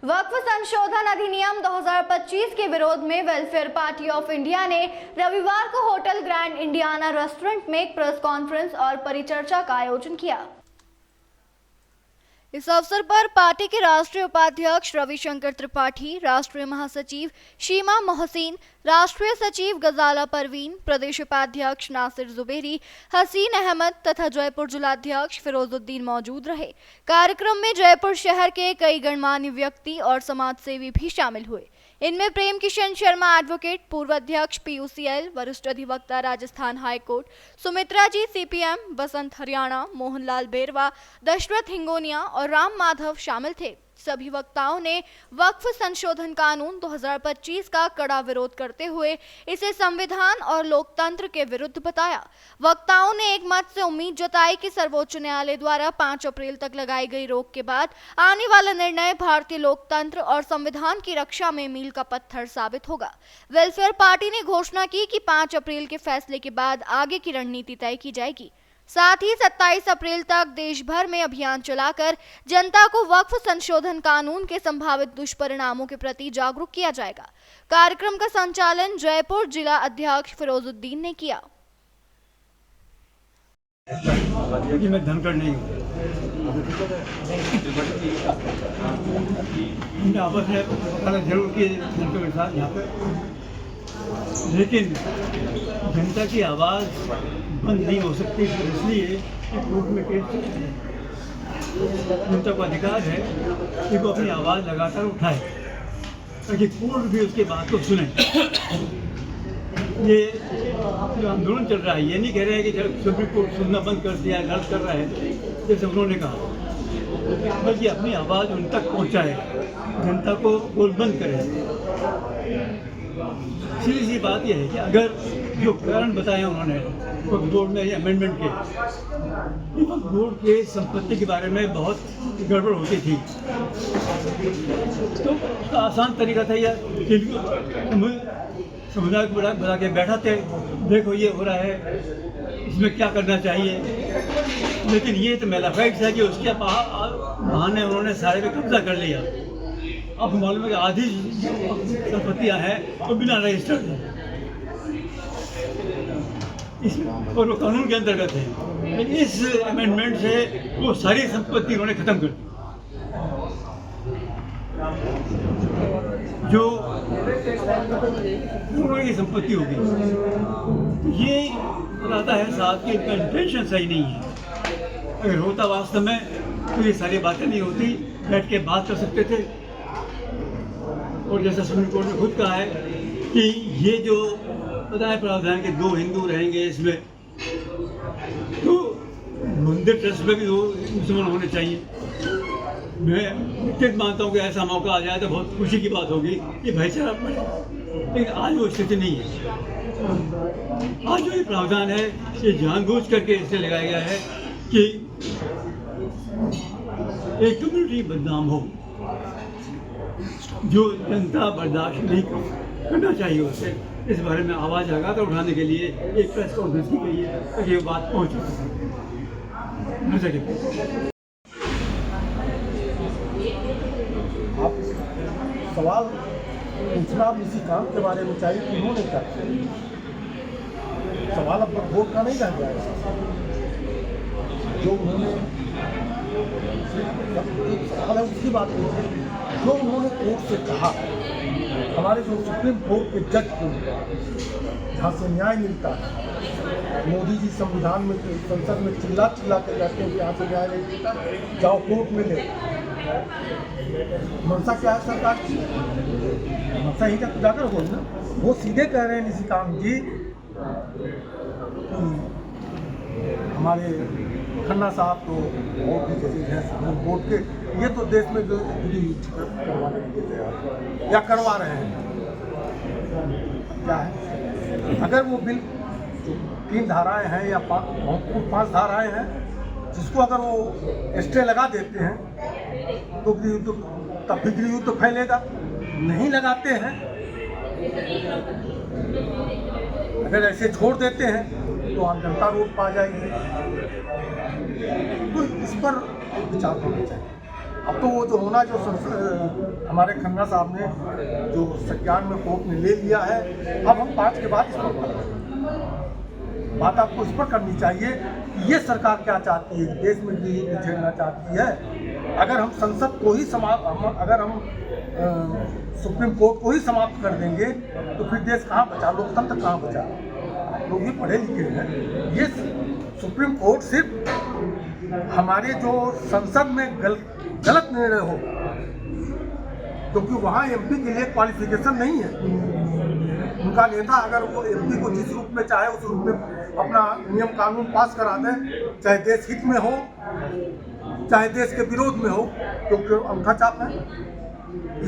वक्फ संशोधन अधिनियम 2025 के विरोध में वेलफेयर पार्टी ऑफ इंडिया ने रविवार को होटल ग्रैंड इंडियाना रेस्टोरेंट में एक प्रेस कॉन्फ्रेंस और परिचर्चा का आयोजन किया। इस अवसर पर पार्टी के राष्ट्रीय उपाध्यक्ष रविशंकर त्रिपाठी, राष्ट्रीय महासचिव शीमा मोहसिन, राष्ट्रीय सचिव गजाला परवीन, प्रदेश उपाध्यक्ष नासिर जुबेरी, हसीन अहमद तथा जयपुर जिलाध्यक्ष फिरोजुद्दीन मौजूद रहे। कार्यक्रम में जयपुर शहर के कई गणमान्य व्यक्ति और समाजसेवी भी शामिल हुए। इनमें प्रेम किशन शर्मा एडवोकेट, पूर्व अध्यक्ष पीयूसीएल, वरिष्ठ अधिवक्ता राजस्थान हाईकोर्ट, सुमित्रा जी सीपीएम, बसंत हरियाणा, मोहनलाल बेरवा, दशरथ हिंगोनिया और राम माधव शामिल थे। सभी वक्ताओं ने वक्फ संशोधन कानून 2025 का कड़ा विरोध करते हुए इसे संविधान और लोकतंत्र के विरुद्ध बताया। वक्ताओं ने एक मत से उम्मीद जताई कि सर्वोच्च न्यायालय द्वारा 5 अप्रैल तक लगाई गई रोक के बाद आने वाला निर्णय भारतीय लोकतंत्र और संविधान की रक्षा में मील का पत्थर साबित होगा। वेलफेयर पार्टी ने घोषणा की कि 5 अप्रैल के फैसले के बाद आगे की रणनीति तय की जाएगी। साथ ही 27 अप्रैल तक देश भर में अभियान चलाकर जनता को वक्फ संशोधन कानून के संभावित दुष्परिणामों के प्रति जागरूक किया जाएगा। कार्यक्रम का संचालन जयपुर जिला अध्यक्ष फिरोजुद्दीन ने किया। मैं धनखड़ नहीं हूँ, आपस में जरूर की जनता के साथ यहाँ पे, लेकिन जनता की आवाज़ बंद नहीं हो सकती। इसलिए कोर्ट में केस जनता को अधिकार है कि वो अपनी आवाज़ लगाकर उठाए ताकि कोर्ट भी उसके बात को सुने। ये जो आंदोलन चल रहा है, ये नहीं कह रहे हैं कि सुप्रीम कोर्ट सुनना बंद कर दिया, गलत कर रहा है जैसे उन्होंने कहा, बल्कि अपनी आवाज़ उन तक पहुँचाए, जनता को गोलबंद करे। सीधी सी बात यह है कि अगर जो कारण बताए उन्होंने वक्फ बोर्ड में अमेंडमेंट के, वक्फ बोर्ड के संपत्ति के बारे में बहुत गड़बड़ होती थी, तो उसका आसान तरीका था यह समुदाय को बुला के बैठाते, देखो ये हो रहा है, इसमें क्या करना चाहिए। लेकिन ये तो मेरा फैक्ट है कि उसके बहाने उन्होंने सारे पे कब्जा कर लिया। अब मालूम है कि आधी संपत्तियां हैं वो बिना रजिस्टर्ड हैं, और वो कानून के अंतर्गत है। इस अमेंडमेंट से वो सारी संपत्ति उन्होंने खत्म कर दी। जो की संपत्ति होगी, ये बताता है साथ कि इनका इंटेंशन सही नहीं है। अगर होता वास्तव में तो ये सारी बातें नहीं होती, बैठ के बात कर सकते थे। और जैसा सुप्रीम कोर्ट ने खुद कहा है कि ये जो बताया प्रावधान के 2 हिंदू रहेंगे इसमें, तो मंदिर ट्रस्ट में भी 2 मुसलमान होने चाहिए। मैं निश्चित मानता हूँ कि ऐसा मौका आ जाए तो बहुत खुशी की बात होगी कि भाईचारा बढ़े, लेकिन आज वो स्थिति नहीं है। आज जो ये प्रावधान है ये जानबूझ करके इसलिए लगाया गया है कि एक कम्युनिटी बदनाम हो, जो जनता बर्दाश्त नहीं करना चाहिए उसे। इस बारे में आवाज़ लगाकर उठाने के लिए एक प्रेस कॉन्फ्रेंस की गई है ताकि ये बात पहुँच सके। आप सवाल पूछना किसी काम के बारे में चाहिए कि उन्होंने क्या सवाल अब वोट का नहीं रह जाएगा। जो उन्होंने सवाल है उसकी बात कीजिए। जो उन्होंने कोर्ट से कहा, हमारे जो सुप्रीम कोर्ट के जज को जहाँ से न्याय मिलता है, मोदी जी संविधान में संसद में चिल्ला के कहते हैं कि यहाँ से न्याय नहीं मिलता, जाओ कोर्ट में ले। मनसा क्या है सरकार की? मनसा ही तक जाकर हो ना, वो सीधे कह रहे हैं निशिकांत जी, हमारे खन्ना साहब तो वोट की चीज़ है, वोट के ये तो देश में जो करवाने के लिए या करवा रहे हैं। क्या है, अगर वो बिल 3 धाराएं हैं या 5 धाराएं हैं, जिसको अगर वो स्टे लगा देते हैं तो तब भी गृह युद्ध फैलेगा। नहीं लगाते हैं, अगर ऐसे छोड़ देते हैं तो आम जनता रोड पा जाएगी। तो इस पर विचार होना चाहिए। अब तो वो जो होना जो हमारे खन्ना साहब ने जो संज्ञान में कोर्ट ने ले लिया है, अब हम 5 के बाद इस पर बात करें। बात आपको इस पर करनी चाहिए कि ये सरकार क्या चाहती है, देश में भी झेलना चाहती है। अगर हम संसद को ही अगर हम सुप्रीम कोर्ट को ही समाप्त कर देंगे तो फिर देश कहाँ बचा, लोकतंत्र कहाँ बचा। लोग भी पढ़े लिखे हैं। ये सुप्रीम कोर्ट सिर्फ हमारे जो संसद में गलत निर्णय हो, क्योंकि वहाँ एमपी के लिए क्वालिफिकेशन नहीं है। उनका नेता अगर वो एमपी को जिस रूप में चाहे उस रूप में अपना नियम कानून पास करा दे, चाहे देश हित में हो चाहे देश के विरोध में हो, क्योंकि अंगूठा छाप है,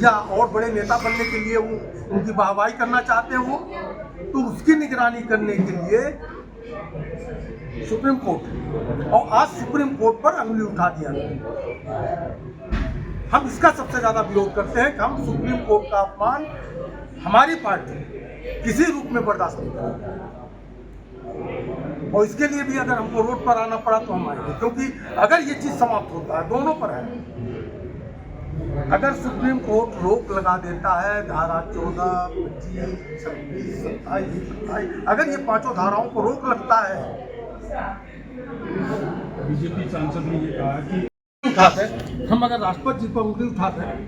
या और बड़े नेता बनने के लिए वो उनकी वाहवाही करना चाहते हैं वो, तो उसकी निगरानी करने के लिए सुप्रीम कोर्ट, और आज सुप्रीम कोर्ट पर अंगुली उठा दिया गया। हम इसका सबसे ज्यादा विरोध करते हैं कि हम सुप्रीम कोर्ट का अपमान हमारी पार्टी किसी रूप में बर्दाश्त नहीं करेगी, और इसके लिए भी अगर हमको रोड पर आना पड़ा तो हम आएंगे, क्योंकि अगर ये चीज समाप्त होता है, दोनों पर है। अगर सुप्रीम कोर्ट रोक लगा देता है धारा 14, 25, 26, 27, 28, अगर ये 5 धाराओं को रोक लगता है, बीजेपी सांसद ने ये कहा कि उठाते हम अगर राष्ट्रपति जी पर उंगली उठाते हैं,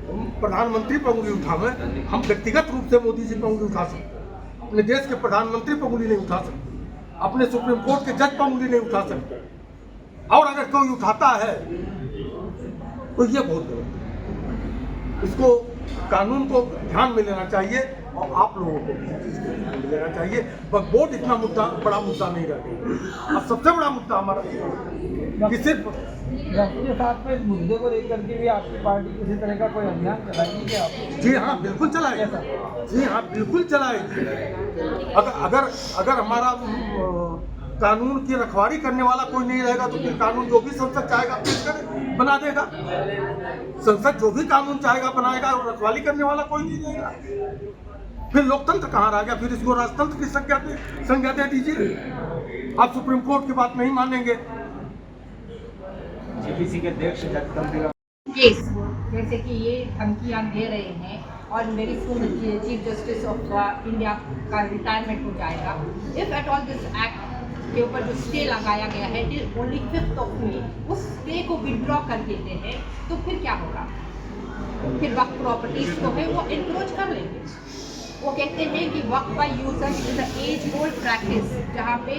हम प्रधानमंत्री पर उंगली उठावे, हम व्यक्तिगत रूप से मोदी जी पर उंगली उठा सकते, अपने देश के प्रधानमंत्री पर उंगली नहीं उठा सकते, अपने सुप्रीम कोर्ट के जज पर उंगली नहीं उठा सकते, और अगर कोई उठाता है तो ये बहुत गलत है। इसको कानून को ध्यान में लेना चाहिए और आप लोगों को ध्यान में लेना चाहिए। वक्फ इतना बड़ा मुद्दा नहीं रहा। अब सबसे बड़ा मुद्दा हमारा कि सिर्फ राष्ट्रीय साथ में इस मुद्दे को लेकर के भी आपकी पार्टी किसी तरह का कोई अभियान चलाएगी क्या आप? जी हाँ, बिल्कुल चलाएगी। जी हाँ, बिल्कुल चलाएगी। अगर हमारा कानून की रखवाली करने वाला कोई नहीं रहेगा तो फिर कानून जो भी संसद चाहेगा पेश कर बना देगा। संसद जो भी कानून चाहेगा बनाएगा, और रखवाली करने वाला कोई नहीं रहेगा। फिर लोकतंत्र कहाँ रह गया? फिर इसको राजतंत्र की संज्ञा दे दीजिए। आप सुप्रीम कोर्ट की बात नहीं मानेंगे। जेपीसी के अध्यक्ष केस जैसे कि ये धमकियां दे रहे हैं और मेरी चीफ जस्टिस ऑफ इंडिया का रिटायरमेंट हो जाएगा। If at all this act के ऊपर जो स्टे लगाया गया है till only 5th of May, उस स्टे को विड्रॉ कर देते हैं तो फिर क्या होगा? फिर वक्फ प्रॉपर्टीज को है वो एनक्रोच कर लेंगे। वो कहते हैं कि वक्फ by user is a age old practice, जहाँ पे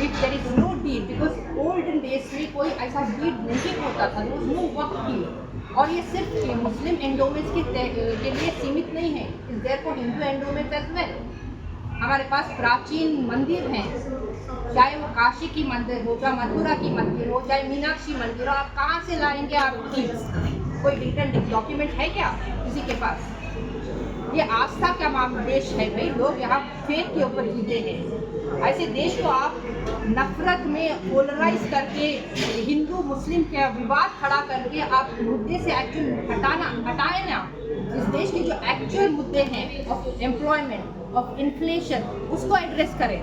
if there is no deed, because olden days में कोई ऐसा डीड नहीं होता था, नो वक्फ डीड। और ये सिर्फ मुस्लिम एंडोमेंट्स के लिए सीमित नहीं है, is there for Hindu endowment as well. हमारे पास प्राचीन मंदिर हैं, चाहे वो काशी की मंदिर हो, चाहे मथुरा की मंदिर हो, चाहे मीनाक्षी मंदिर हो, आप कहाँ से लाएंगे? आप कोई डिटेल डॉक्यूमेंट है क्या किसी के पास? ये आस्था का देश है भाई, लोग यहाँ फेथ के ऊपर जीते हैं। ऐसे देश को आप नफरत में पोलराइज करके, हिंदू मुस्लिम के विवाद खड़ा करके आप मुद्दे से एक्चुअल हटाए ना। इस देश के जो एक्चुअल मुद्दे हैं ऑफ एम्प्लॉयमेंट, ऑफ इन्फ्लेशन, उसको एड्रेस करें।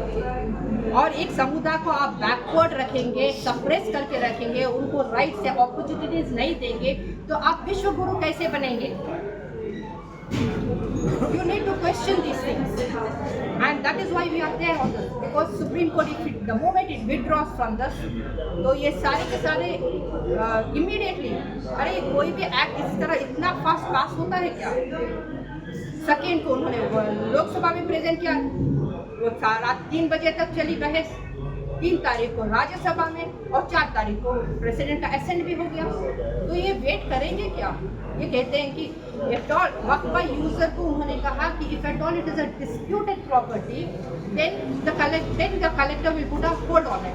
और एक समुदाय को आप बैकवर्ड रखेंगे, सप्रेस करके रखेंगे, उनको राइट्स या अपॉर्चुनिटीज नहीं देंगे, तो आप विश्व गुरु कैसे बनेंगे? You need to question these things, and that is why we are there on this, because Supreme Court, the moment it withdraws from this, तो ये सारे के सारे immediately, अरे कोई भी एक्ट इस तरह इतना फास्ट पास होता है क्या? सेकेंड को उन्होंने लोकसभा में प्रेजेंट किया, रात 3 बजे तक चली बहस, 3 तारीख को राज्यसभा में और 4 तारीख को प्रेसिडेंट का एसेंट भी हो गया। तो ये वेट करेंगे क्या? ये कहते हैं कि इफ ऑल वक्फ बाय यूजर को उन्होंने कहा कि if at all it is a disputed property, then the collector will put a hold on it,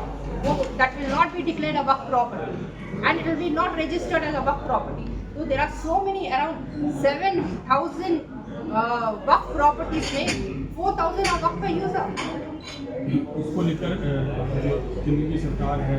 that will not be declared a वक्फ property and it will be not registered as a वक्फ property. तो there are so many around 7,000 वक्फ properties में 4,000 are Waqf by user. इसको लेकर जो दिल्ली की सरकार है